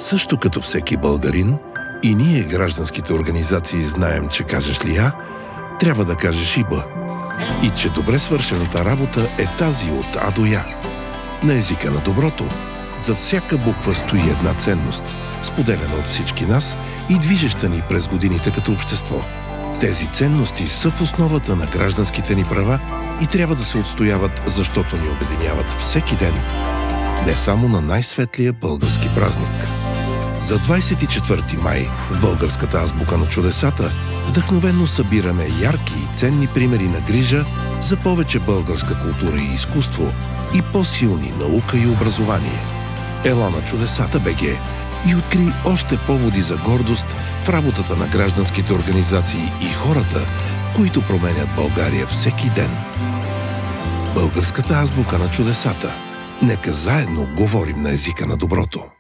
Също като всеки българин, и ние, гражданските организации, знаем, че кажеш ли А, трябва да кажеш и Б. И че добре свършената работа е тази от А до Я. На езика на доброто, зад всяка буква стои една ценност, споделена от всички нас и движеща ни през годините като общество. Тези ценности са в основата на гражданските ни права и трябва да се отстояват, защото ни обединяват всеки ден. Не само на най-светлия български празник. За 24 май в Българската азбука на чудесата вдъхновено събираме ярки и ценни примери на грижа за повече българска култура и изкуство и по-силни наука и образование. Ела на чудесата БГ и откри още поводи за гордост в работата на гражданските организации и хората, които променят България всеки ден. Българската азбука на чудесата. Нека заедно говорим на езика на доброто.